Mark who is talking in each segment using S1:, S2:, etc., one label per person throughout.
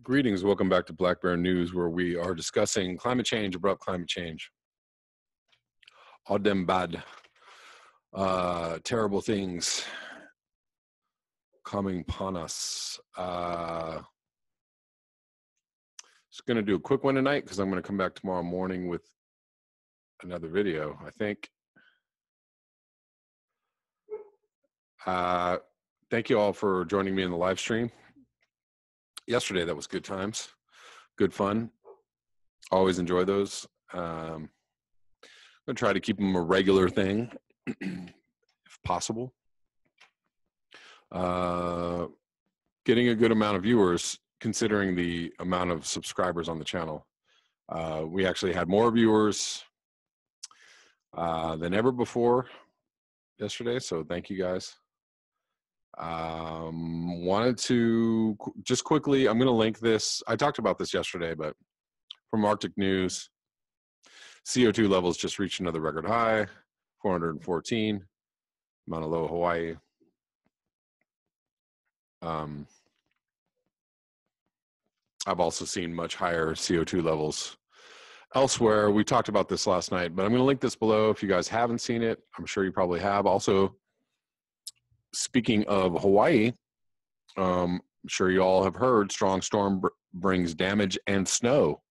S1: Greetings, welcome back to Black Bear News, where we are discussing climate change, abrupt climate change. All them bad, terrible things coming upon us. Just gonna do a quick one tonight because I'm gonna come back tomorrow morning with another video, I think. Thank you all for joining me in the live stream. Yesterday, that was good times, good fun. Always enjoy those. I'm gonna try to keep them a regular thing, if possible. Getting a good amount of viewers, considering the amount of subscribers on the channel. We actually had more viewers than ever before yesterday, so thank you guys. Wanted to just quickly, I'm going to link this. I talked about this yesterday, but from Arctic News, CO2 levels just reached another record high, 414, Mauna Loa, Hawaii. I've also seen much higher CO2 levels elsewhere. We talked about this last night, but I'm going to link this below if you guys haven't seen it. I'm sure you probably have. Also, speaking of Hawaii, I'm sure you all have heard strong storm brings damage and snow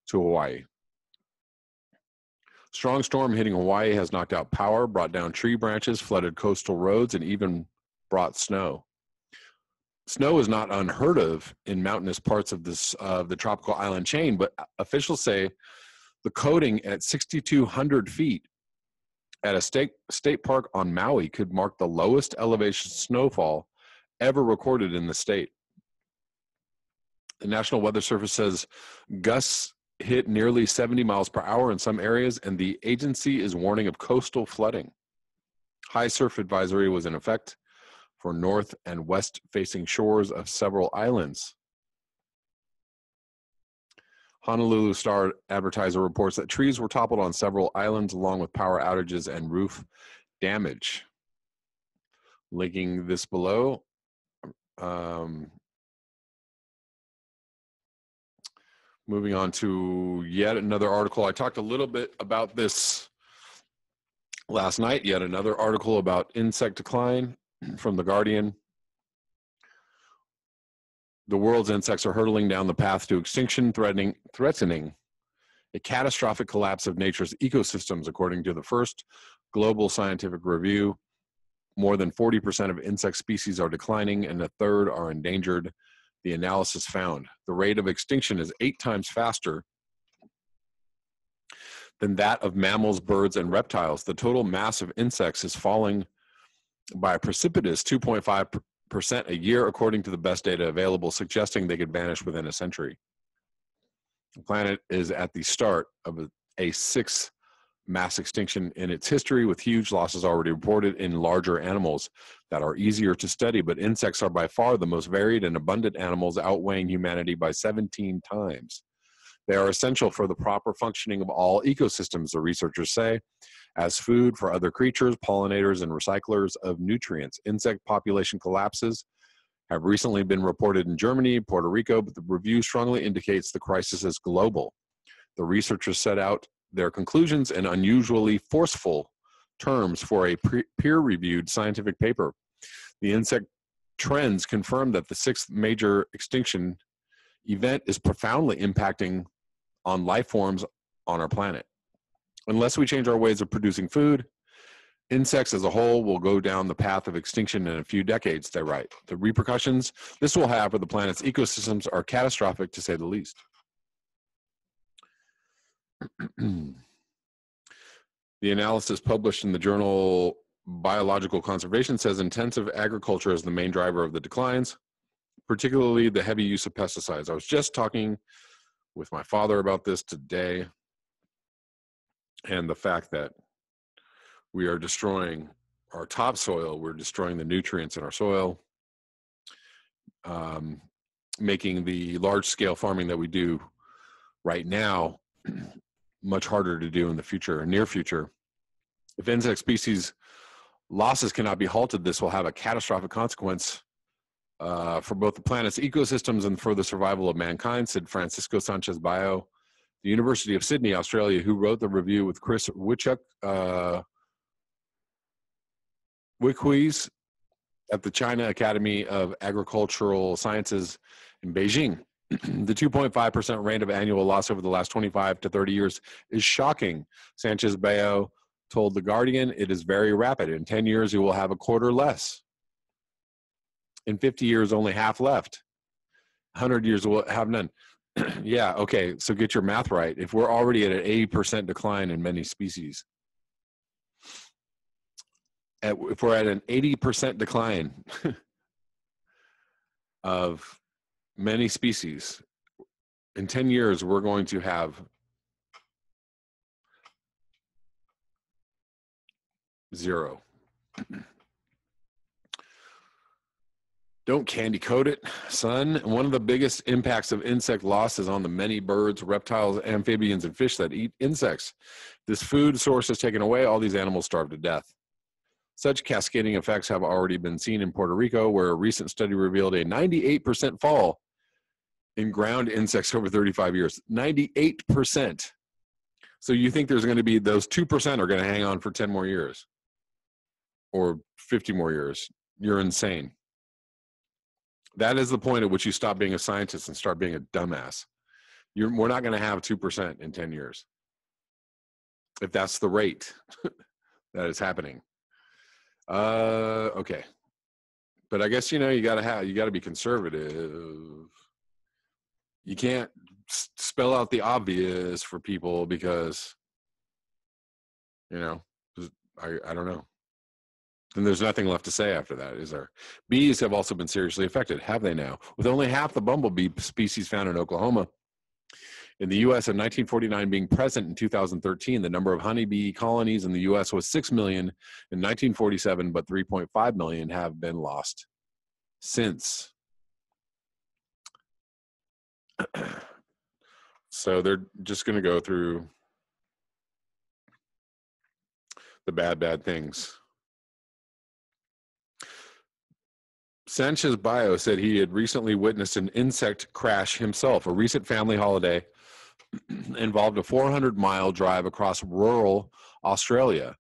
S1: to Hawaii. Strong storm hitting Hawaii has knocked out power, brought down tree branches, flooded coastal roads, and even brought snow. Snow is not unheard of in mountainous parts of the tropical island chain, but officials say the coating at 6,200 feet at a state park on Maui could mark the lowest elevation snowfall ever recorded in the state. The National Weather Service says gusts hit nearly 70 miles per hour in some areas, and the agency is warning of coastal flooding. High surf advisory was in effect for north and west facing shores of several islands. Honolulu Star Advertiser reports that trees were toppled on several islands along with power outages and roof damage. Linking this below. Moving on to yet another article. I talked a little bit about this last night. Yet another article about insect decline from The Guardian. The world's insects are hurtling down the path to extinction, threatening a catastrophic collapse of nature's ecosystems, according to the first global scientific review. More than 40% of insect species are declining, and a third are endangered, the analysis found. The rate of extinction is 8 times faster than that of mammals, birds, and reptiles. The total mass of insects is falling by a precipitous 2.5% a year, according to the best data available, suggesting they could vanish within a century. The planet is at the start of a 6th mass extinction in its history, with huge losses already reported in larger animals that are easier to study, but insects are by far the most varied and abundant animals, outweighing humanity by 17 times. They are essential for the proper functioning of all ecosystems, the researchers say, as food for other creatures, pollinators, and recyclers of nutrients. Insect population collapses have recently been reported in Germany, Puerto Rico, but the review strongly indicates the crisis is global. The researchers set out their conclusions in unusually forceful terms for a peer-reviewed scientific paper. The insect trends confirm that the 6th major extinction event is profoundly impacting on life forms on our planet. Unless we change our ways of producing food, insects as a whole will go down the path of extinction in a few decades, they write. The repercussions this will have for the planet's ecosystems are catastrophic, to say the least. The analysis published in the journal Biological Conservation says intensive agriculture is the main driver of the declines, particularly the heavy use of pesticides. I was just talking with my father about this today, and the fact that we are destroying our topsoil, we're destroying the nutrients in our soil, making the large-scale farming that we do right now much harder to do in the future, near future, If insect species losses cannot be halted, this will have a catastrophic consequence for both the planet's ecosystems and for the survival of mankind, said Francisco Sanchez Bayo, the University of Sydney, Australia, who wrote the review with Chris Wichuk, Wiquies at the China Academy of Agricultural Sciences in Beijing. The 2.5% rate of annual loss over the last 25 to 30 years is shocking, Sanchez Bayo told The Guardian. It is very rapid. In 10 years, you will have a quarter less. In 50 years, only half left. 100 years, we'll have none. Yeah, okay, so get your math right. If we're already at an 80% decline in many species, if we're at an 80% decline of many species, in 10 years, we're going to have zero. Don't candy coat it, son. One of the biggest impacts of insect loss is on the many birds, reptiles, amphibians, and fish that eat insects. This food source is taken away, all these animals starve to death. Such cascading effects have already been seen in Puerto Rico, where a recent study revealed a 98% fall in ground insects over 35 years. 98%. So you think there's going to be those 2% are going to hang on for 10 more years or 50 more years? You're insane. That is the point at which you stop being a scientist and start being a dumbass. We're not going to have 2% in 10 years. If that's the rate that is happening. Okay. But I guess, you got to be conservative. You can't spell out the obvious for people because, I don't know. And there's nothing left to say after that, is there? Bees have also been seriously affected, have they now? With only half the bumblebee species found in Oklahoma. In the U.S. in 1949 being present in 2013, the number of honeybee colonies in the U.S. was 6 million in 1947, but 3.5 million have been lost since. So they're just going to go through the bad things. Sanchez Bayo said he had recently witnessed an insect crash himself. A recent family holiday involved a 400-mile drive across rural Australia,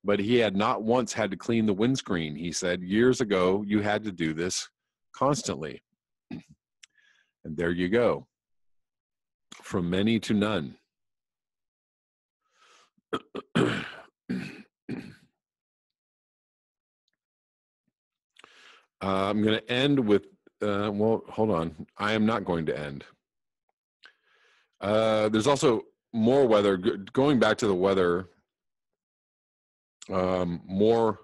S1: but he had not once had to clean the windscreen. He said, years ago, you had to do this constantly. And there you go. From many to none. I'm going to end with, well, hold on. I am not going to end. There's also more weather. Going back to the weather, more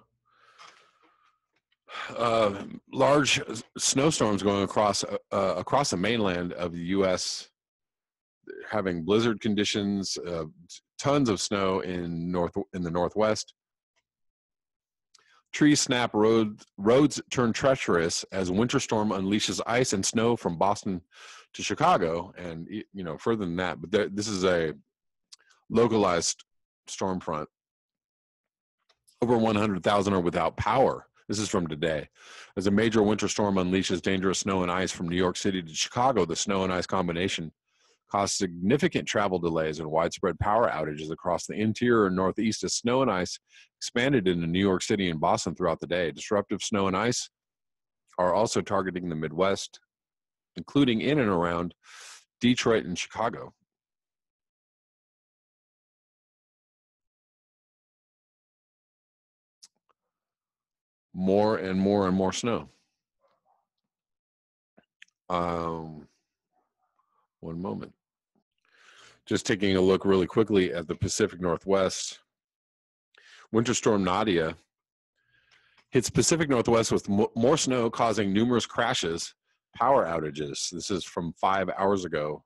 S1: large snowstorms going across the mainland of the U.S., having blizzard conditions, tons of snow in the Northwest. Trees snap, roads turn treacherous as winter storm unleashes ice and snow from Boston to Chicago, and further than that. But this is a localized storm front. Over 100,000 are without power. This is from today. As a major winter storm unleashes dangerous snow and ice from New York City to Chicago, the snow and ice combination caused significant travel delays and widespread power outages across the interior and northeast as snow and ice expanded into New York City and Boston throughout the day. Disruptive snow and ice are also targeting the Midwest, including in and around Detroit and Chicago. More and more and more snow. One moment. Just taking a look really quickly at the Pacific Northwest. Winter storm Nadia hits Pacific Northwest with more snow, causing numerous crashes, power outages. This is from 5 hours ago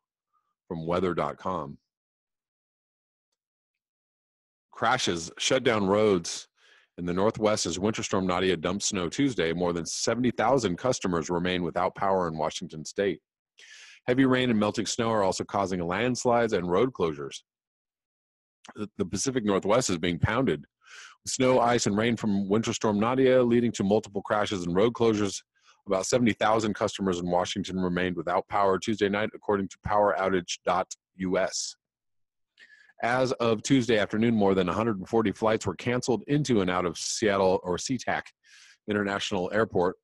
S1: from weather.com. Crashes shut down roads in the Northwest as Winter Storm Nadia dumped snow Tuesday. More than 70,000 customers remain without power in Washington state. Heavy rain and melting snow are also causing landslides and road closures. The Pacific Northwest is being pounded Snow, ice, and rain from Winter Storm Nadia, leading to multiple crashes and road closures. About 70,000 customers in Washington remained without power Tuesday night, according to poweroutage.us. As of Tuesday afternoon, more than 140 flights were canceled into and out of Seattle or SeaTac International Airport.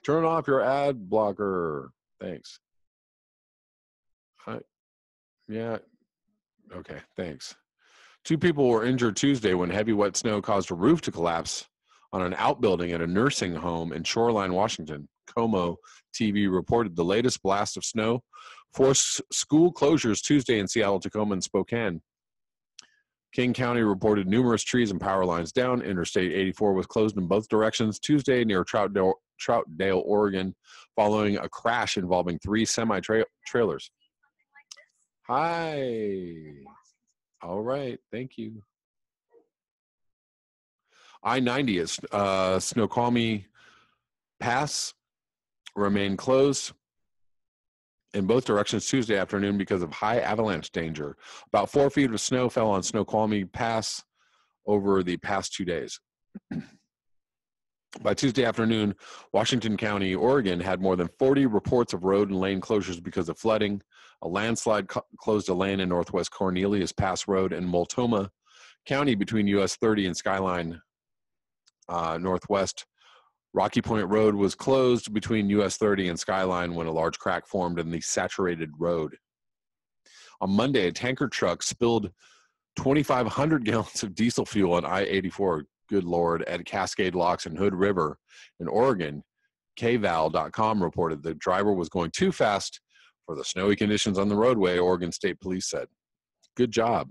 S1: Turn off your ad blocker. Thanks. Hi. Yeah. Okay, thanks. 2 people were injured Tuesday when heavy wet snow caused a roof to collapse on an outbuilding at a nursing home in Shoreline, Washington. Como TV reported the latest blast of snow forced school closures Tuesday in Seattle, Tacoma, and Spokane. King County reported numerous trees and power lines down. Interstate 84 was closed in both directions Tuesday near Troutdale, Oregon, following a crash involving 3 semi-trailers. Hi. All right. Thank you. I-90 at Snoqualmie Pass remained closed in both directions Tuesday afternoon because of high avalanche danger. About 4 feet of snow fell on Snoqualmie Pass over the past 2 days. By Tuesday afternoon, Washington County, Oregon had more than 40 reports of road and lane closures because of flooding. A landslide closed a lane in Northwest Cornelius Pass Road in Multnomah County between US 30 and Skyline Northwest. Rocky Point Road was closed between US 30 and Skyline when a large crack formed in the saturated road. On Monday, a tanker truck spilled 2,500 gallons of diesel fuel on I-84, good Lord, at Cascade Locks and Hood River in Oregon. KVAL.com reported the driver was going too fast for the snowy conditions on the roadway, Oregon State Police said. Good job.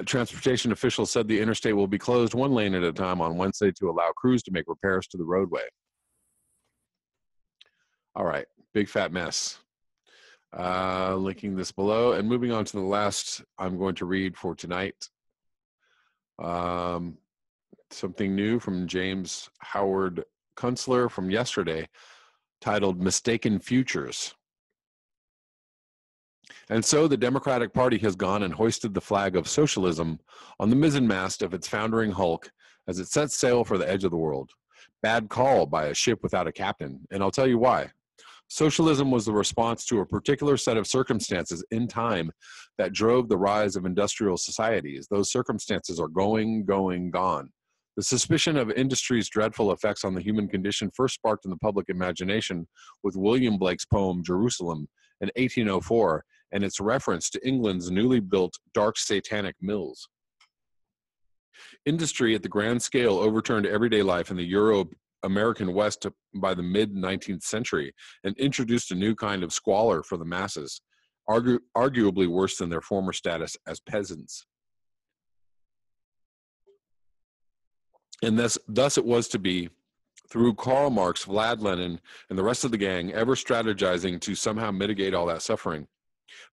S1: Transportation officials said the interstate will be closed 1 lane at a time on Wednesday to allow crews to make repairs to the roadway. All right, big fat mess. Linking this below and moving on to the last I'm going to read for tonight. Something new from James Howard Kunstler from yesterday titled Mistaken Futures. And so the Democratic Party has gone and hoisted the flag of socialism on the mizzenmast of its foundering hulk as it sets sail for the edge of the world. Bad call by a ship without a captain, and I'll tell you why. Socialism was the response to a particular set of circumstances in time that drove the rise of industrial societies. Those circumstances are going, gone. The suspicion of industry's dreadful effects on the human condition first sparked in the public imagination with William Blake's poem Jerusalem in 1804 and its reference to England's newly built dark satanic mills. Industry at the grand scale overturned everyday life in the Euro-American West by the mid-19th century and introduced a new kind of squalor for the masses, arguably worse than their former status as peasants. And thus it was to be, through Karl Marx, Vlad Lenin, and the rest of the gang, ever strategizing to somehow mitigate all that suffering.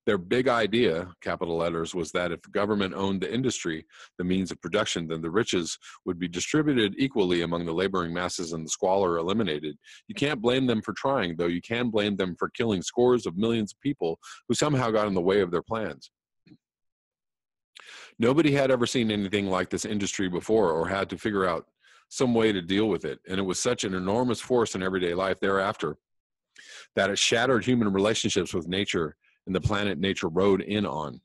S1: Their big idea, capital letters, was that if the government owned the industry, the means of production, then the riches would be distributed equally among the laboring masses and the squalor eliminated. You can't blame them for trying, though you can blame them for killing scores of millions of people who somehow got in the way of their plans. Nobody had ever seen anything like this industry before or had to figure out some way to deal with it. And it was such an enormous force in everyday life thereafter that it shattered human relationships with nature and the planet nature rode in on.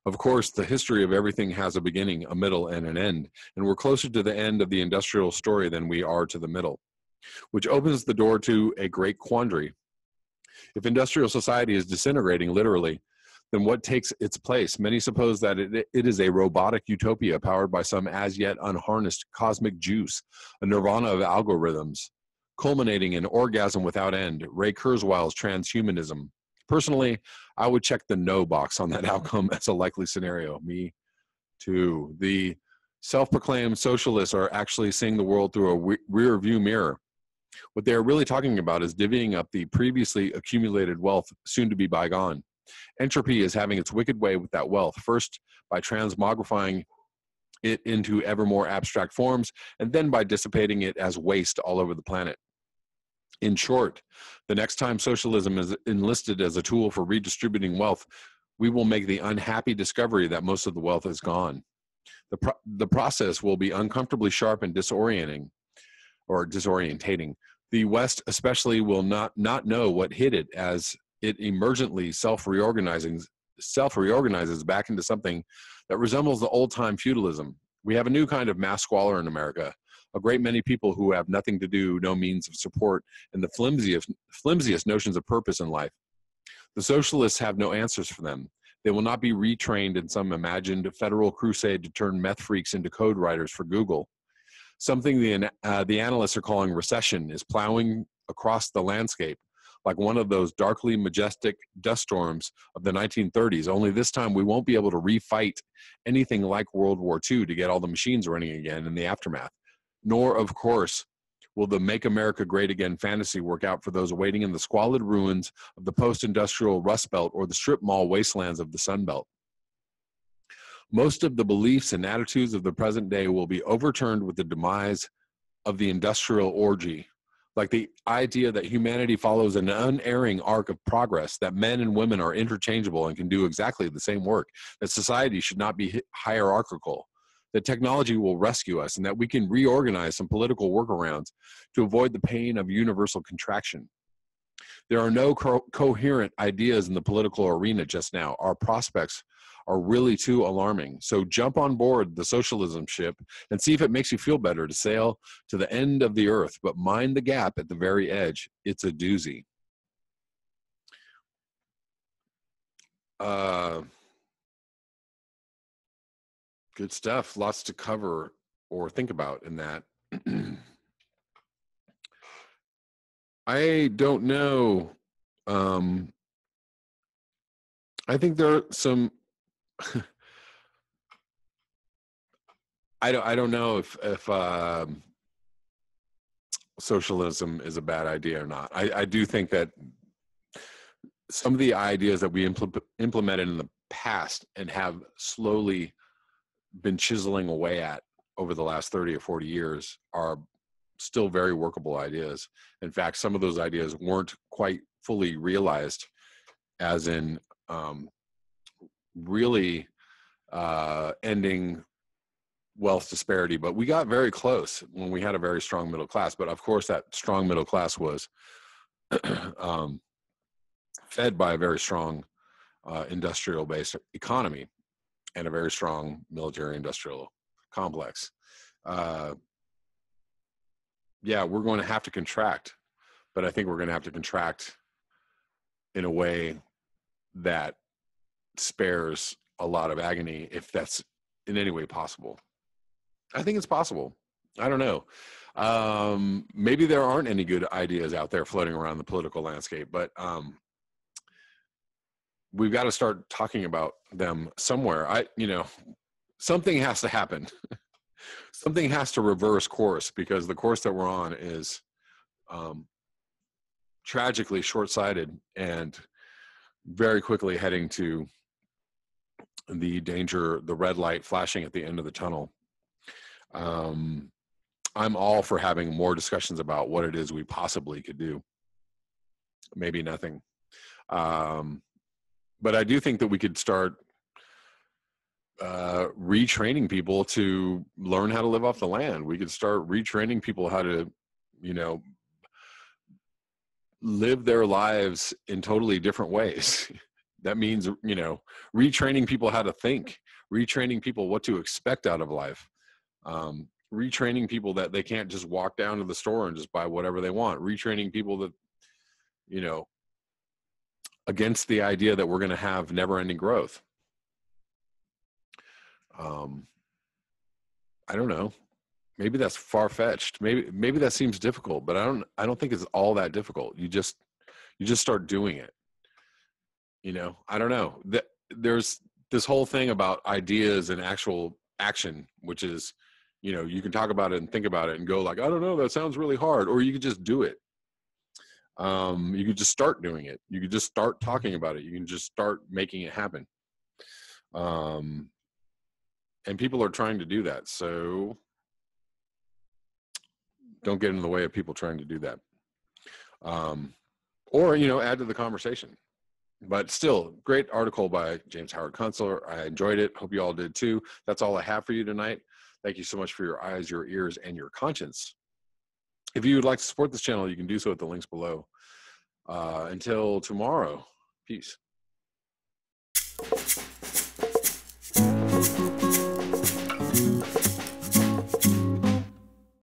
S1: Of course, the history of everything has a beginning, a middle, and an end, and we're closer to the end of the industrial story than we are to the middle, which opens the door to a great quandary. If industrial society is disintegrating, literally, then what takes its place? Many suppose that it is a robotic utopia powered by some as yet unharnessed cosmic juice, a nirvana of algorithms, culminating in orgasm without end, Ray Kurzweil's transhumanism. Personally, I would check the no box on that outcome as a likely scenario. Me too. The self-proclaimed socialists are actually seeing the world through a rear view mirror. What they are really talking about is divvying up the previously accumulated wealth soon to be bygone. Entropy is having its wicked way with that wealth, first by transmogrifying it into ever more abstract forms, and then by dissipating it as waste all over the planet. In short, the next time socialism is enlisted as a tool for redistributing wealth, we will make the unhappy discovery that most of the wealth is gone. The process will be uncomfortably sharp and disorientating. The West especially will not know what hit it as it emergently self-reorganizes back into something that resembles the old-time feudalism. We have a new kind of mass squalor in America, a great many people who have nothing to do, no means of support, and the flimsiest notions of purpose in life. The socialists have no answers for them. They will not be retrained in some imagined federal crusade to turn meth freaks into code writers for Google. Something the analysts are calling recession is plowing across the landscape like one of those darkly majestic dust storms of the 1930s, only this time we won't be able to refight anything like World War II to get all the machines running again in the aftermath. Nor, of course, will the Make America Great Again fantasy work out for those waiting in the squalid ruins of the post-industrial Rust Belt or the strip mall wastelands of the Sun Belt. Most of the beliefs and attitudes of the present day will be overturned with the demise of the industrial orgy, like the idea that humanity follows an unerring arc of progress, that men and women are interchangeable and can do exactly the same work, that society should not be hierarchical, that technology will rescue us, and that we can reorganize some political workarounds to avoid the pain of universal contraction. There are no coherent ideas in the political arena just now. Our prospects are really too alarming. So jump on board the socialism ship and see if it makes you feel better to sail to the end of the earth, but mind the gap at the very edge. It's a doozy. Good stuff. Lots to cover or think about in that. I don't know. I think there are some. I don't know if socialism is a bad idea or not. I do think that some of the ideas that we implemented in the past and have slowly been chiseling away at over the last 30 or 40 years are still very workable ideas. In fact, some of those ideas weren't quite fully realized, as in really ending wealth disparity, but we got very close when we had a very strong middle class. But of course, that strong middle class was fed by a very strong industrial-based economy and a very strong military-industrial complex. Yeah, we're going to have to contract, but I think we're going to have to contract in a way that spares a lot of agony, if that's in any way possible. I think it's possible. I don't know. Maybe there aren't any good ideas out there floating around the political landscape, but we've got to start talking about them somewhere. Something has to happen. Something has to reverse course, because the course that we're on is tragically short-sighted and very quickly heading to the danger, the red light flashing at the end of the tunnel. I'm all for having more discussions about what it is we possibly could do. Maybe nothing. But I do think that we could start retraining people to learn how to live off the land. We could start retraining people how to, live their lives in totally different ways. That means, retraining people how to think, retraining people what to expect out of life, retraining people that they can't just walk down to the store and just buy whatever they want, retraining people that, against the idea that we're going to have never-ending growth. I don't know. Maybe that's far-fetched. Maybe that seems difficult, but I don't think it's all that difficult. You just start doing it. I don't know. There's this whole thing about ideas and actual action, which is, you can talk about it and think about it and go like, I don't know, that sounds really hard. Or you could just do it. You could just start doing it. You could just start talking about it. You can just start making it happen. And people are trying to do that. So don't get in the way of people trying to do that. Or, add to the conversation. But still, great article by James Howard Kunstler. I enjoyed it. Hope you all did too. That's all I have for you tonight. Thank you so much for your eyes, your ears, and your conscience. If you would like to support this channel, you can do so at the links below. Until tomorrow, peace.